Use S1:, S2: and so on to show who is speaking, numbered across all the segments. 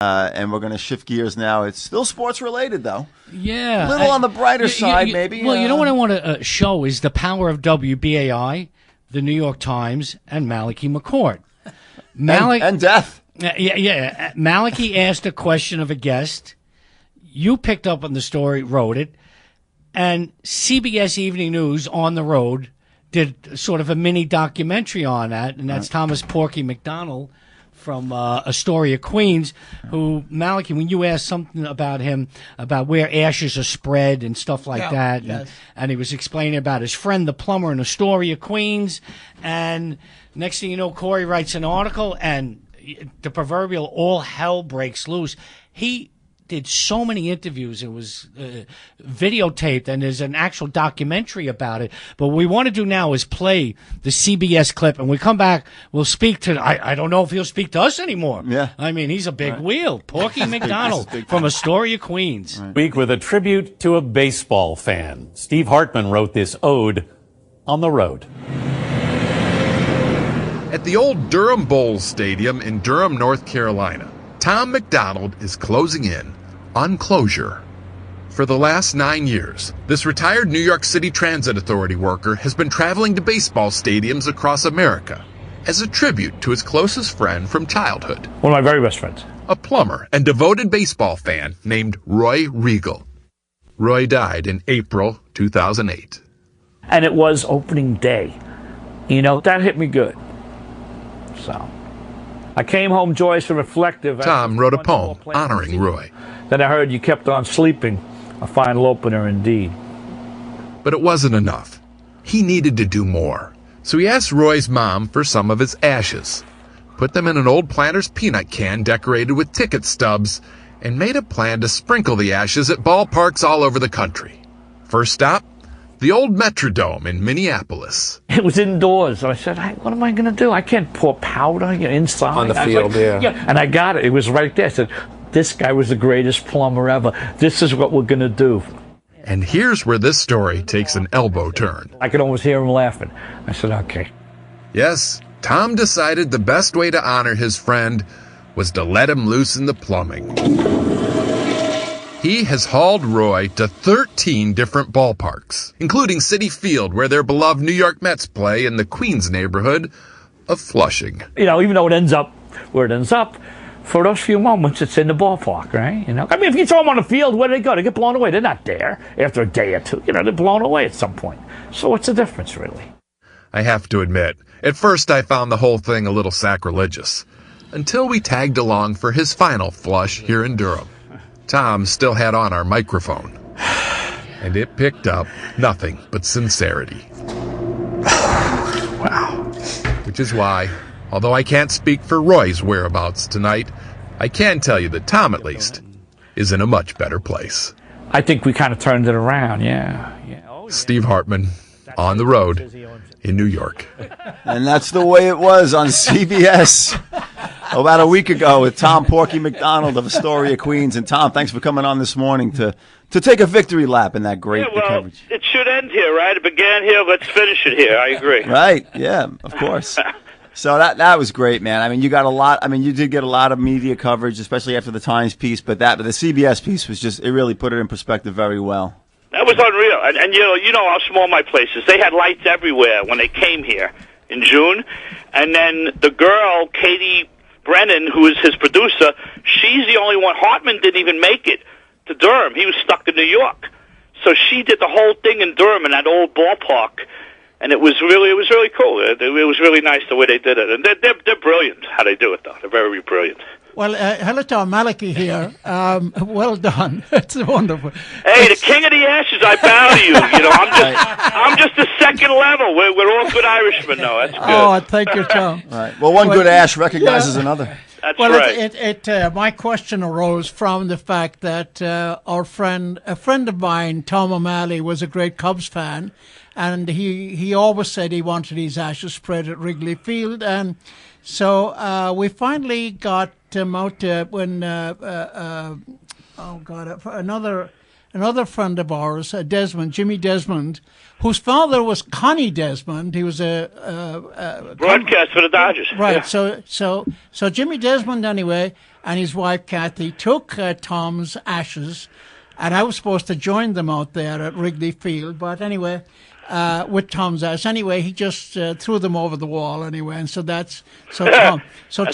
S1: And we're going to shift gears now. It's still sports related, though.
S2: Yeah.
S1: A little on the brighter side, maybe.
S2: Well, you know what I want to show is the power of WBAI, the New York Times, and Malachi McCourt.
S1: And death.
S2: Yeah. Malachi asked a question of a guest. You picked up on the story, wrote it. And CBS Evening News on the road did sort of a mini documentary on that. And that's Thomas Porky McDonald from Astoria, Queens, who, Malachi, when you asked something about him, about where ashes are spread and stuff like that, and he was explaining about his friend, the plumber in Astoria, Queens, and next thing you know, Corey writes an article, and the proverbial all hell breaks loose. He did so many interviews. It was videotaped, and there's an actual documentary about it. But what we want to do now is play the CBS clip, and when we come back, we'll speak to, I don't know if he'll speak to us anymore.
S1: Yeah.
S2: I mean, he's a big wheel. Porky McDonald from Astoria, Queens.
S3: Week with a tribute to a baseball fan. Steve Hartman wrote this ode on the road.
S4: At the old Durham Bowls Stadium in Durham, North Carolina, Tom McDonald is closing in on closure. For the last 9 years, this retired New York City Transit Authority worker has been traveling to baseball stadiums across America as a tribute to his closest friend from childhood.
S5: One of my very best friends.
S4: A plumber and devoted baseball fan named Roy Regal. Roy died in April 2008.
S5: And it was opening day. You know, that hit me good. So I came home joyous and reflective.
S4: Tom wrote a poem honoring Roy.
S5: Then I heard you kept on sleeping. A final opener indeed.
S4: But it wasn't enough. He needed to do more. So he asked Roy's mom for some of his ashes, put them in an old Planters peanut can decorated with ticket stubs, and made a plan to sprinkle the ashes at ballparks all over the country. First stop, the old Metrodome in Minneapolis.
S5: It was indoors. And I said, hey, what am I going to do? I can't pour powder inside.
S6: On the field,
S5: yeah. And I got it. It was right there. I said, this guy was the greatest plumber ever. This is what we're going to do.
S4: And here's where this story takes an elbow turn.
S5: I could almost hear him laughing. I said, okay.
S4: Yes, Tom decided the best way to honor his friend was to let him loose in the plumbing. He has hauled Roy to 13 different ballparks, including Citi Field, where their beloved New York Mets play, in the Queens neighborhood of Flushing.
S5: You know, even though it ends up where it ends up, for those few moments, it's in the ballpark, right? You know, I mean, if you throw them on the field, where do they go? They get blown away. They're not there after a day or two. You know, they're blown away at some point. So what's the difference, really?
S4: I have to admit, at first I found the whole thing a little sacrilegious, until we tagged along for his final flush here in Durham. Tom still had on our microphone, and it picked up nothing but sincerity.
S5: Wow.
S4: Which is why, although I can't speak for Roy's whereabouts tonight, I can tell you that Tom, at least, is in a much better place.
S5: I think we kind of turned it around, yeah.
S4: Steve Hartman, on the road in New York.
S1: And that's the way it was on CBS about a week ago with Tom Porky McDonald of Astoria, Queens. And Tom, thanks for coming on this morning to take a victory lap in that great coverage.
S7: It should end here, right? It began here. Let's finish it here. I agree.
S1: Right. Yeah, of course. So that was great, man. I mean, you got a lot. I mean, you did get a lot of media coverage, especially after the Times piece. But the CBS piece was it really put it in perspective very well.
S7: That was unreal. And you know how small my place is. They had lights everywhere when they came here in June. And then the girl, Katie Brennan, who is his producer, she's the only one. Hartman didn't even make it to Durham. He was stuck in New York. So she did the whole thing in Durham in that old ballpark. And it was really cool. It was really nice the way they did it. And they're brilliant how they do it, though. They're very brilliant.
S8: Well, hello, Tom. Malachi here. Well done. It's wonderful.
S7: Hey, the king of the ashes, I bow to you. You know, I'm just the second level. We're all good Irishmen, though. That's good.
S8: Oh, thank you, Tom.
S1: Right. Well, one good ash recognizes another.
S7: That's
S8: right. My question arose from the fact that a friend of mine, Tom O'Malley, was a great Cubs fan, and he always said he wanted his ashes spread at Wrigley Field, and so we finally got him out when another friend of ours, Desmond, Jimmy Desmond, whose father was Connie Desmond. He was a
S7: broadcast for the Dodgers.
S8: Right.
S7: Yeah.
S8: So Jimmy Desmond, anyway, and his wife Kathy took Tom's ashes, and I was supposed to join them out there at Wrigley Field, but anyway. With Tom's ass. Anyway, he just threw them over the wall anyway, and Tom.
S7: That's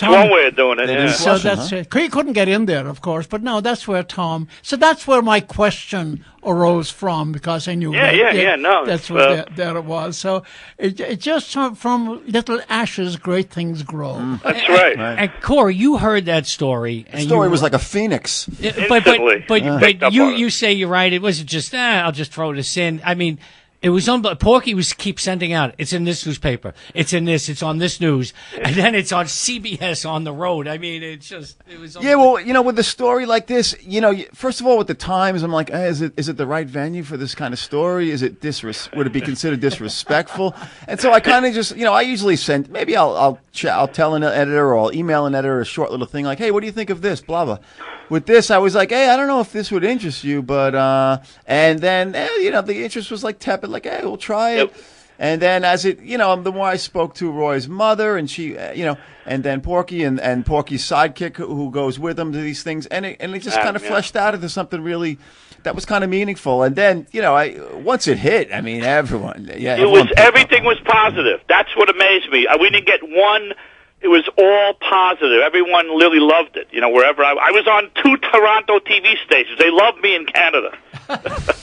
S7: one way of doing it. Yeah.
S8: So that's it. He couldn't get in there, of course, but no, that's where Tom. So that's where my question arose from, because I knew.
S7: No,
S8: that's where there it was. So it just from little ashes, great things grow.
S7: That's right.
S2: And Corey, you heard that story.
S1: The story was like a phoenix.
S2: But you say you're right. It wasn't just I'll just throw this in. I mean. It was Porky keeps sending out. It's in this newspaper. It's in this. It's on this news, and then it's on CBS on the road. I mean, it was.
S1: Yeah, well, with a story like this, first of all, with the Times, I'm like, is it the right venue for this kind of story? Is it would it be considered disrespectful? And so I kind of just, I usually send. Maybe I'll tell an editor or I'll email an editor a short little thing like, hey, what do you think of this? Blah blah. With this, I was like, hey, I don't know if this would interest you, but and then the interest was like tepid, like, hey, we'll try it. Yep. And then as it, the more I spoke to Roy's mother, and she, and then Porky and Porky's sidekick who goes with him to these things, and it just kind of fleshed out into something really that was kind of meaningful. And then, once it hit, I mean, everyone,
S7: everything was positive. That's what amazed me. We didn't get one. It was all positive. Everyone really loved it. Wherever I was on 2 Toronto TV stations. They loved me in Canada.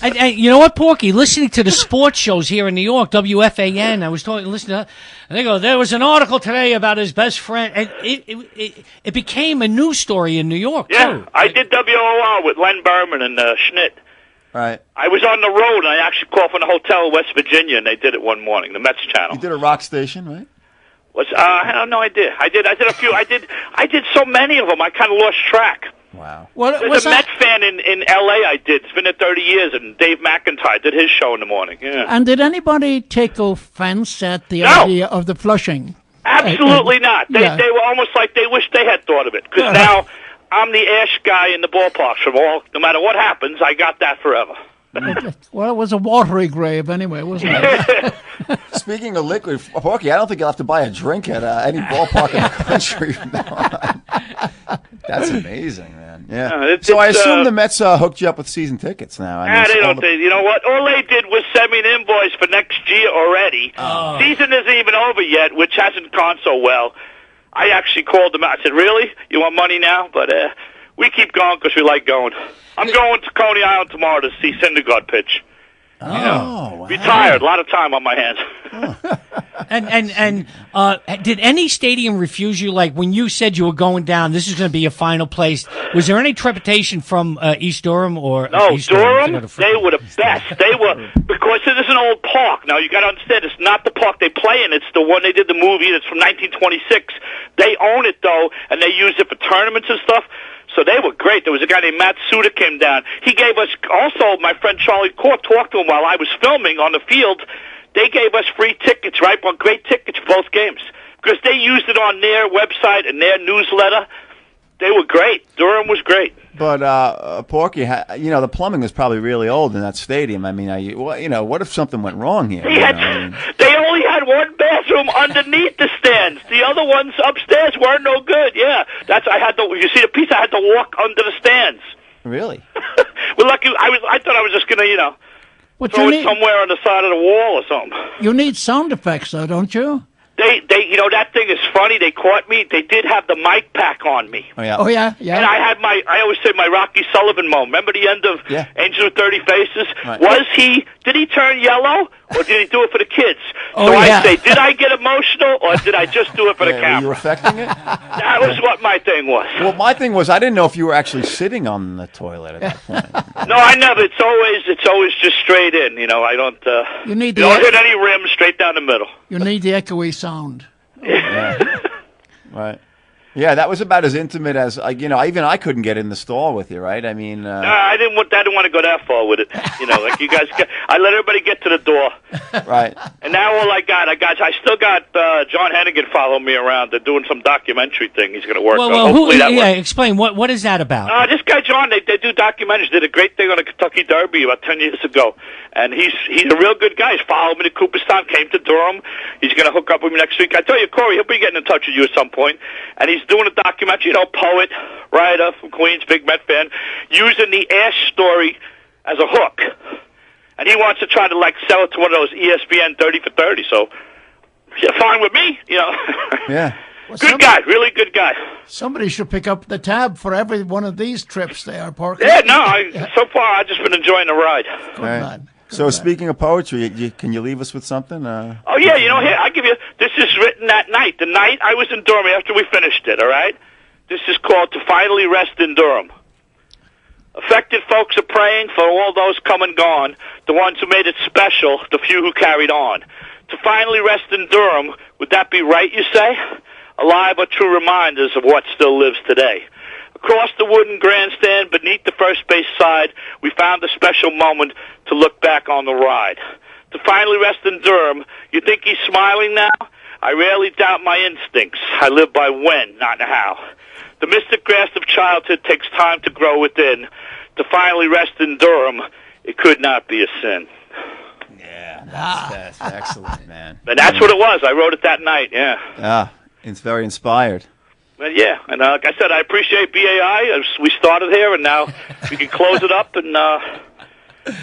S2: and you know what, Porky? Listening to the sports shows here in New York, WFAN, I was listening to, and they go, there was an article today about his best friend, and it became a news story in New York, too.
S7: I did WOR with Len Berman and Schnitt.
S1: Right.
S7: I was on the road, and I actually called from the hotel in West Virginia, and they did it one morning, the Mets channel.
S1: You did a rock station, right?
S7: I don't know. I did a few. I did so many of them. I kind of lost track.
S1: Wow.
S7: There's a Met fan in L.A. I did. It's been there 30 years, and Dave McIntyre did his show in the morning. Yeah.
S8: And did anybody take offense at the idea of the flushing?
S7: Absolutely not. They were almost like they wished they had thought of it. Because now I'm the ash guy in the ballparks from no matter what happens, I got that forever.
S8: Well, it was a watery grave anyway, wasn't it?
S1: Speaking of liquid, Porky, I don't think you'll have to buy a drink at any ballpark in the country from now on. That's amazing, man. Yeah. So I assume the Mets hooked you up with season tickets now.
S7: They don't. You know what? All they did was send me an invoice for next year already.
S1: Oh.
S7: Season isn't even over yet, which hasn't gone so well. I actually called them out. I said, really? You want money now? But we keep going because we like going. I'm going to Coney Island tomorrow to see Syndergaard pitch.
S1: Wow.
S7: Retired. A lot of time on my hands.
S2: And did any stadium refuse you? Like when you said you were going down, this is going to be a final place. Was there any trepidation from East Durham or
S7: no?
S2: East
S7: Durham, they were the best. They were because it is an old park. Now you got to understand, it's not the park they play in. It's the one they did the movie. It's from 1926. They own it though, and they use it for tournaments and stuff. So they were great. There was a guy named Matt Suda came down. He gave us, also my friend Charlie Corp talked to him while I was filming on the field. They gave us free tickets, right? Well, great tickets for both games. Because they used it on their website and their newsletter. They were great. Durham was great.
S1: But, Porky, the plumbing was probably really old in that stadium. I mean, what if something went wrong here?
S7: They only had one bathroom underneath the stands. The other ones upstairs weren't no good. Yeah, you see the piece? I had to walk under the stands.
S1: Really?
S7: Well, lucky I thought I was just gonna, throw it somewhere on the side of the wall or something.
S8: You need sound effects, though, don't you?
S7: They, that thing is funny. They caught me. They did have the mic pack on me.
S8: Oh yeah.
S7: And I always say my Rocky Sullivan moment. Remember the end of Angel with 30 Faces? Right. Did he turn yellow, or did he do it for the kids? I say, did I get emotional, or did I just do it for the camera?
S1: Were you affecting it?
S7: That was what my thing was.
S1: Well, my thing was, I didn't know if you were actually sitting on the toilet at that point.
S7: No, I never. It's always just straight in. I don't. You don't hit any rims, straight down the middle.
S8: You need the echoey sound.
S1: Yeah. Right. Yeah, that was about as intimate as even I couldn't get in the stall with you, right? I mean,
S7: I didn't want to go that far with it. Like you guys, I let everybody get to the door.
S1: Right.
S7: And now all I still got John Hennigan following me around. They're doing some documentary thing. He's going to work on. Hopefully that works.
S2: Explain what is that about?
S7: This guy John, they do documentaries. Did a great thing on the Kentucky Derby about 10 years ago, and he's a real good guy. He's followed me to Cooperstown, came to Durham. He's going to hook up with me next week. I tell you, Corey, he'll be getting in touch with you at some point, and he's doing a documentary. Poet, writer from Queens, big Met fan, using the Ash story as a hook, and he wants to try to sell it to one of those ESPN 30 for 30. So, fine with me,
S1: Yeah.
S8: Well,
S7: good guy, really good guy.
S8: Somebody should pick up the tab for every one of these trips there, Porky.
S7: Yeah, no, so far I've just been enjoying the ride.
S8: Good man.
S1: So speaking of poetry, can you leave us with something?
S7: Oh, yeah, here, I give you, this is written that night. The night I was in Durham after we finished it, all right? This is called To Finally Rest in Durham. Affected folks are praying for all those come and gone, the ones who made it special, the few who carried on. To finally rest in Durham, would that be right, you say? Alive or true reminders of what still lives today. Across the wooden grandstand, beneath the first base side, we found a special moment to look back on the ride. To finally rest in Durham, you think he's smiling now? I rarely doubt my instincts. I live by when, not how. The mystic grasp of childhood takes time to grow within. To finally rest in Durham, it could not be a sin.
S1: Yeah, that's excellent, man.
S7: And that's what it was. I wrote it that night, yeah.
S1: It's very inspired.
S7: Well, yeah, and like I said, I appreciate BAI. We started here, and now we can close it up, and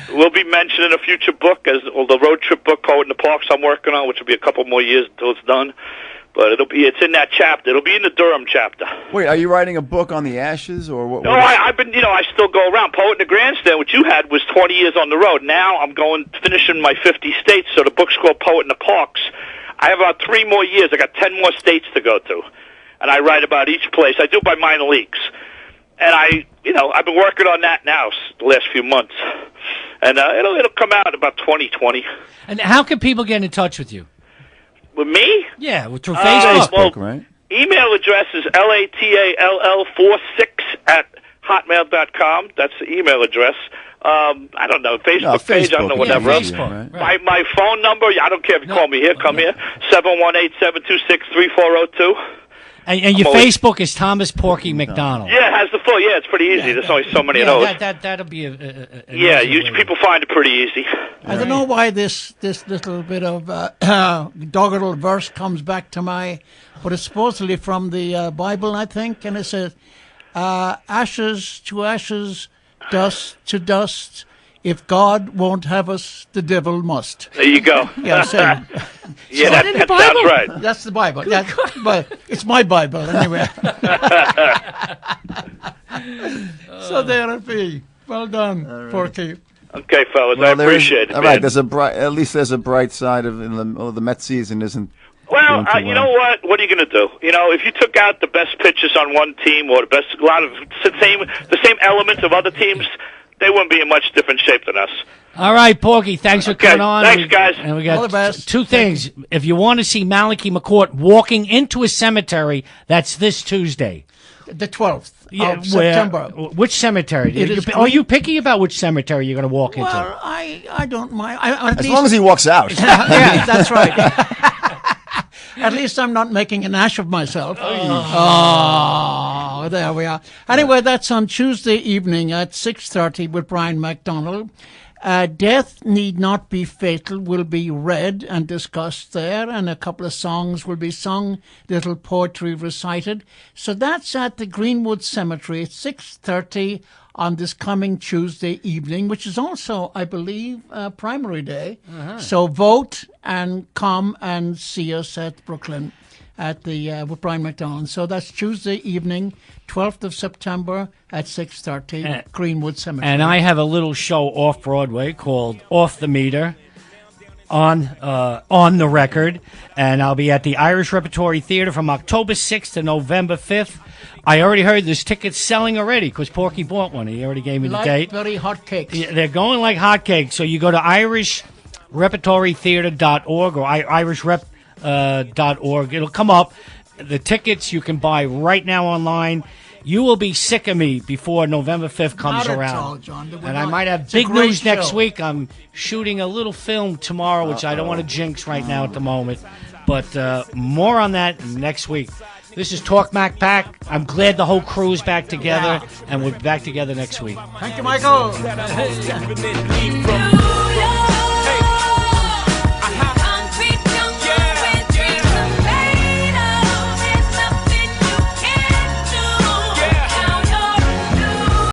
S7: we'll be mentioned in a future book, the road trip book, Poet in the Parks, I'm working on, which will be a couple more years until it's done. But it's in that chapter. It'll be in the Durham chapter.
S1: Wait, are you writing a book on the Ashes, or what?
S7: No, I've been, I still go around. Poet in the Grandstand, which you had, was 20 years on the road. Now I'm finishing my 50 states, so the book's called Poet in the Parks. I have about 3 more years. I got 10 more states to go to. And I write about each place. I do it by minor leagues. And I've been working on that now the last few months. And it'll come out about 2020.
S2: And how can people get in touch with you?
S7: With me?
S2: Yeah, through Facebook.
S7: Well,
S1: right?
S7: Email address is latall46@hotmail.com. That's the email address. I don't know, Facebook page, I don't know, whatever.
S2: Yeah, Facebook, right.
S7: My phone number, I don't care if you call me here, come here, 718-726-3402.
S2: And your Facebook is Thomas Porky McDonald.
S7: Yeah, it has the full. Yeah, it's pretty easy. There's only so many of those.
S2: That'll be
S7: people find it pretty easy.
S8: I don't know why this little bit of doggerel verse comes back to but it's supposedly from the Bible, I think, and it says, ashes to ashes, dust to dust. If God won't have us, the devil must.
S7: There you go.
S8: Yeah, same.
S7: Yeah, that sounds right.
S8: That's the Bible. But it's my Bible anyway. So there it be. Well done, Porky.
S7: Okay, fellas, I appreciate it.
S1: All right, at least there's a bright side of the Met season isn't.
S7: Well, you know what? What are you going to do? If you took out the best pitchers on one team or the same elements of other teams, they wouldn't be in much different shape than us.
S2: All right, Porky, thanks for coming on.
S7: Thanks, guys.
S2: And we got
S8: all the best.
S2: 2 things. If you want to see Malachi McCourt walking into a cemetery, that's this Tuesday.
S8: The 12th of September.
S2: Which cemetery? Are you picky about which cemetery you're going to walk into?
S8: Well, I don't mind.
S1: As long as he walks out.
S8: Yeah, that's right. At least I'm not making an ash of myself. Oh, there we are. Anyway, that's on Tuesday evening at 6:30 with Brian McDonald. Death Need Not Be Fatal will be read and discussed there, and a couple of songs will be sung, little poetry recited. So that's at the Greenwood Cemetery at 6:30 on this coming Tuesday evening, which is also, I believe, primary day. Uh-huh. So vote and come and see us at Brooklyn at the with Brian McDonald. So that's Tuesday evening, 12th of September at 6:30, Greenwood Cemetery.
S2: And I have a little show off Broadway called Off the Meter on the record, and I'll be at the Irish Repertory Theater from October 6th to November 5th. I already heard there's tickets selling already because Porky bought one. He already gave me the date.
S8: Very hot cakes.
S2: Yeah, they're going like hotcakes. So you go to irishrepertorytheater.org or irishrep.org. It'll come up. The tickets you can buy right now online. You will be sick of me before November 5th comes
S8: Not at
S2: around.
S8: all, John.
S2: And I might have
S8: It's a
S2: big
S8: great
S2: news next
S8: show.
S2: week. I'm shooting a little film tomorrow, which I don't want to jinx right now at the moment. But more on that next week. This is Talk Mac Pack. I'm glad the whole crew is back together, and we're back together next week.
S8: Thank you, Michael.